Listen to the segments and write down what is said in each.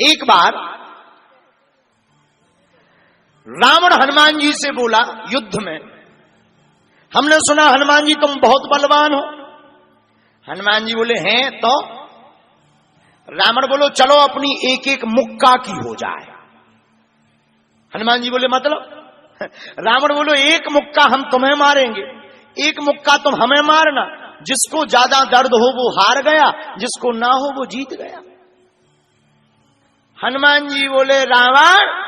एक बार रावण हनुमान जी से बोला युद्ध में, हमने सुना हनुमान जी तुम बहुत बलवान हो। हनुमान जी बोले हैं तो? रावण बोलो चलो अपनी एक एक मुक्का की हो जाए। हनुमान जी बोले मतलब? रावण बोलो एक मुक्का हम तुम्हें मारेंगे, एक मुक्का तुम हमें मारना, जिसको ज्यादा दर्द हो वो हार गया, जिसको ना हो वो जीत गया। हनुमान जी बोले रावण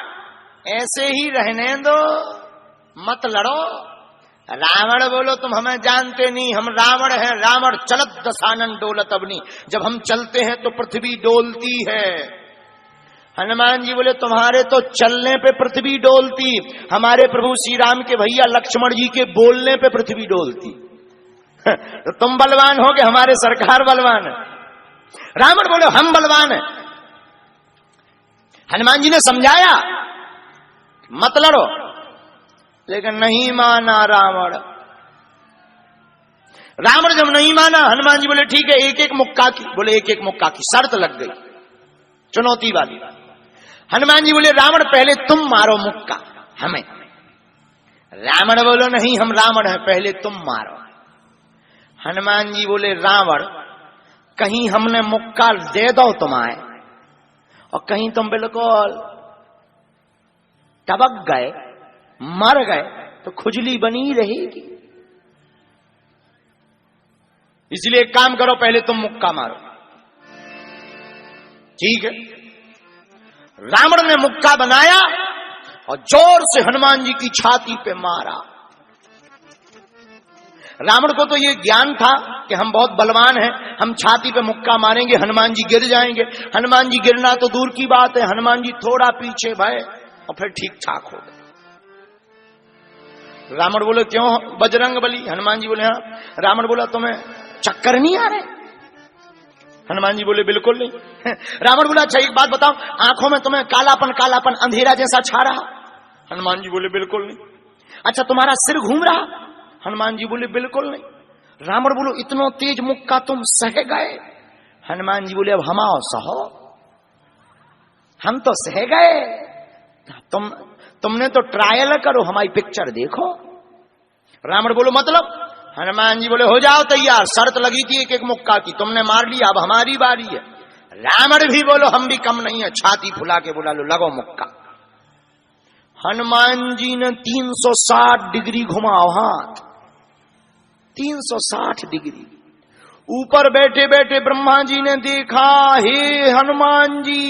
ऐसे ही रहने दो, मत लड़ो। रावण बोलो तुम हमें जानते नहीं, हम रावण हैं, रावण चलत दशानन डोलत अवनी, जब हम चलते हैं तो पृथ्वी डोलती है। हनुमान जी बोले तुम्हारे तो चलने पे पृथ्वी डोलती, हमारे प्रभु श्री राम के भैया लक्ष्मण जी के बोलने पे पृथ्वी डोलती। तो तुम बलवान हो कि हमारे सरकार बलवान है? रावण बोले हम बलवान हैं। हनुमान जी ने समझाया मत लड़ो, लेकिन नहीं माना रावण। रावण जब नहीं माना, हनुमान जी बोले ठीक है एक एक मुक्का की। बोले एक एक मुक्का की, शर्त लग गई चुनौती वाली। हनुमान जी बोले रावण पहले तुम मारो मुक्का हमें। रावण बोलो नहीं हम रावण हैं, पहले तुम मारो। हनुमान जी बोले रावण कहीं हमने मुक्का दे दो तुम्हारे और कहीं तुम बिल्कुल टबक गए, मर गए, तो खुजली बनी रहेगी। इसलिए एक काम करो पहले तुम मुक्का मारो। ठीक है, रावण ने मुक्का बनाया और जोर से हनुमान जी की छाती पे मारा। रावण को तो ये ज्ञान था कि हम बहुत बलवान हैं, हम छाती पे मुक्का मारेंगे हनुमान जी गिर जाएंगे। हनुमान जी गिरना तो दूर की बात है, हनुमान जी थोड़ा पीछे भय और फिर ठीक ठाक हो गए। रावण बोले क्यों बजरंग बली? हनुमान जी बोले हाँ। रावण बोला तुम्हें चक्कर नहीं आ रहे? हनुमान जी बोले बिल्कुल नहीं। रावण बोला अच्छा एक बात बताओ, आंखों में तुम्हें कालापन कालापन अंधेरा जैसा छा रहा? हनुमान जी बोले बिल्कुल नहीं। अच्छा तुम्हारा सिर घूम रहा? हनुमान जी बोले बिल्कुल नहीं। रावण बोलो इतना तेज मुक्का तुम सह गए? हनुमान जी बोले अब हम आओ सहो, हम तो सह गए, तुमने तो ट्रायल करो, हमारी पिक्चर देखो। रावण बोलो मतलब? हनुमान जी बोले हो जाओ तैयार, शर्त लगी थी एक एक मुक्का की, तुमने मार लिया, अब हमारी बारी है। रावण भी बोलो हम भी कम नहीं है, छाती फुला के बोला लो लगो मुक्का। हनुमान जी ने 360 डिग्री घुमाओ हाथ, 360 डिग्री। ऊपर बैठे बैठे ब्रह्मा जी ने देखा, हे हनुमान जी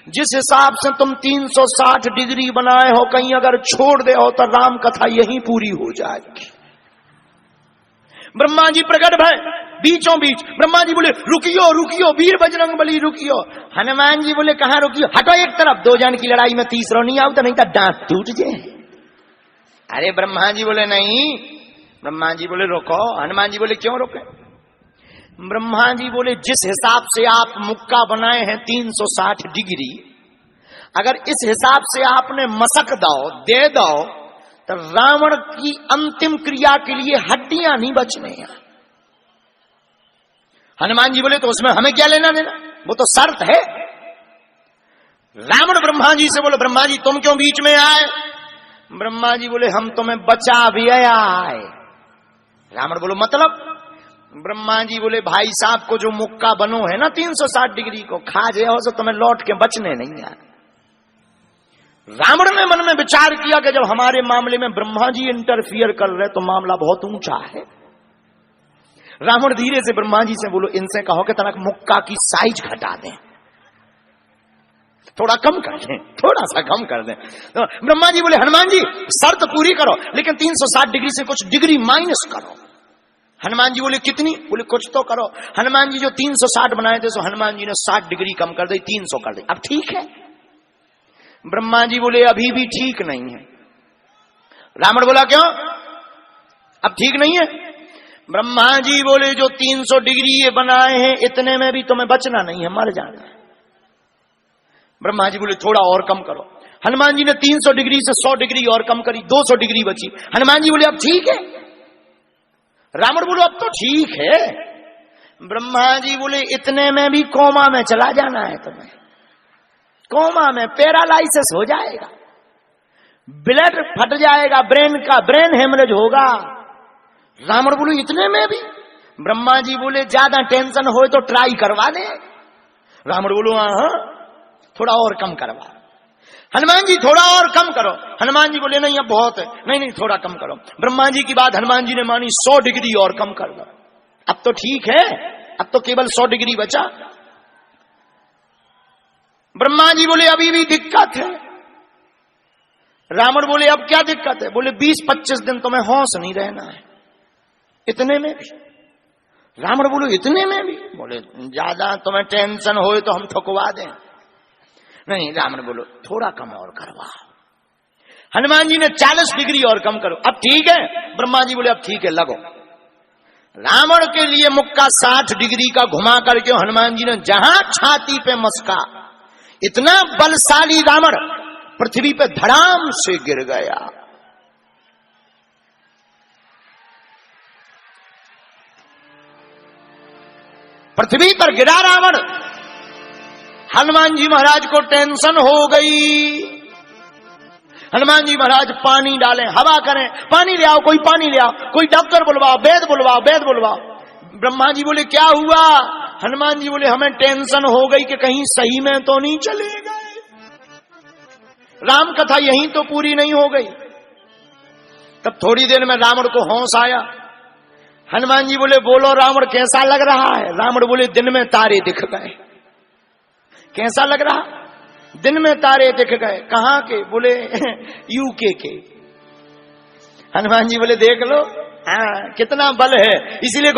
जिस हिसाब से तुम 360 डिग्री बनाए हो, कहीं अगर छोड़ दे हो तो राम कथा यहीं पूरी हो जाएगी। ब्रह्मा जी प्रकट भय बीचों बीच। ब्रह्मा जी बोले रुकियो रुकियो वीर बजरंग बली रुकियो। हनुमान जी बोले कहां रुकियो? हटो एक तरफ, दो जन की लड़ाई में तीसरा नहीं आओ तो नहीं तो दांत टूट जाए। अरे ब्रह्मा जी बोले नहीं। ब्रह्मा जी बोले रोको। हनुमान जी बोले क्यों रोके? ब्रह्मा जी बोले जिस हिसाब से आप मुक्का बनाए हैं 360 डिग्री, अगर इस हिसाब से आपने मसक दो दे दो तो रावण की अंतिम क्रिया के लिए हड्डियां नहीं बचने हैं। हनुमान जी बोले तो उसमें हमें क्या लेना देना, वो तो शर्त है। रावण ब्रह्मा जी से बोले ब्रह्मा जी तुम क्यों बीच में आए? ब्रह्मा जी बोले हम तुम्हें बचा भी आए। रावण बोलो मतलब? ब्रह्मा जी बोले भाई साहब को जो मुक्का बनो है ना 360 डिग्री को, खा जाओ तो तुम्हें लौट के बचने नहीं आए। रावण ने मन में विचार किया कि जब हमारे मामले में ब्रह्मा जी इंटरफियर कर रहे तो मामला बहुत ऊंचा है। रावण धीरे से ब्रह्मा जी से बोलो इनसे कहो कि तनक मुक्का की साइज घटा दें, थोड़ा कम कर दें, थोड़ा सा कम कर दें। तो ब्रह्मा जी बोले हनुमान जी शर्त पूरी करो, लेकिन 360 डिग्री से कुछ डिग्री माइनस करो। हनुमान जी बोले कितनी? बोले कुछ तो करो। हनुमान जी जो 360 बनाए थे सो हनुमान जी ने 60 डिग्री कम कर दी, 300 कर दी। अब ठीक है? ब्रह्मा जी बोले अभी भी ठीक नहीं है। रावण बोला क्यों अब ठीक नहीं है? ब्रह्मा जी बोले जो 300 डिग्री ये बनाए हैं इतने में भी तुम्हें बचना नहीं है, मर जाना है। ब्रह्मा जी बोले थोड़ा और कम करो। हनुमान जी ने 300 डिग्री से 100 डिग्री और कम करी, 200 डिग्री बची। हनुमान जी बोले अब ठीक है? रावण बोलो अब तो ठीक है। ब्रह्मा जी बोले इतने में भी कोमा में चला जाना है तुम्हें। कोमा में, पैरालाइसिस हो जाएगा, ब्लड फट जाएगा, ब्रेन का ब्रेन हेमरेज होगा। रावण बोले इतने में भी? ब्रह्मा जी बोले ज्यादा टेंशन हो तो ट्राई करवा दे। रावण बोलो हाँ, थोड़ा और कम करवा। हनुमान जी थोड़ा और कम करो। हनुमान जी बोले नहीं अब बहुत है, नहीं थोड़ा कम करो। ब्रह्मा जी की बात हनुमान जी ने मानी, 100 डिग्री और कम कर दो। अब तो ठीक है, अब तो केवल 100 डिग्री बचा। ब्रह्मा जी बोले अभी भी दिक्कत है। रावण बोले अब क्या दिक्कत है? बोले 20-25 दिन तुम्हें होश नहीं रहना है। इतने में भी? रावण बोले इतने में भी? बोले ज्यादा तुम्हें टेंशन हो तो हम ठुकवा दें। नहीं, रावण बोलो थोड़ा कम और करवाओ। हनुमान जी ने 40 डिग्री और कम करो। अब ठीक है? ब्रह्मा जी बोले अब ठीक है, लगो। रावण के लिए मुक्का 60 डिग्री का घुमा करके हनुमान जी ने जहां छाती पे मस्का, इतना बलशाली रावण पृथ्वी पे धड़ाम से गिर गया। पृथ्वी पर गिरा रावण। हनुमान जी महाराज को टेंशन हो गई। हनुमान जी महाराज पानी डालें, हवा करें, पानी ले आओ, कोई पानी ले आओ, कोई डॉक्टर बुलवाओ, वैद बुलवाओ, वैद बुलवाओ। ब्रह्मा जी बोले क्या हुआ? हनुमान जी बोले हमें टेंशन हो गई कि कहीं सही में तो नहीं चले गए, राम कथा यहीं तो पूरी नहीं हो गई। तब थोड़ी देर में रावण को होश आया। हनुमान जी बोले बोलो रावण कैसा लग रहा है? रावण बोले दिन में तारे दिख गए। कैसा लग रहा? दिन में तारे दिख गए। कहां के? बोले यूके के। हनुमान जी बोले देख लो हाँ कितना बल है, इसीलिए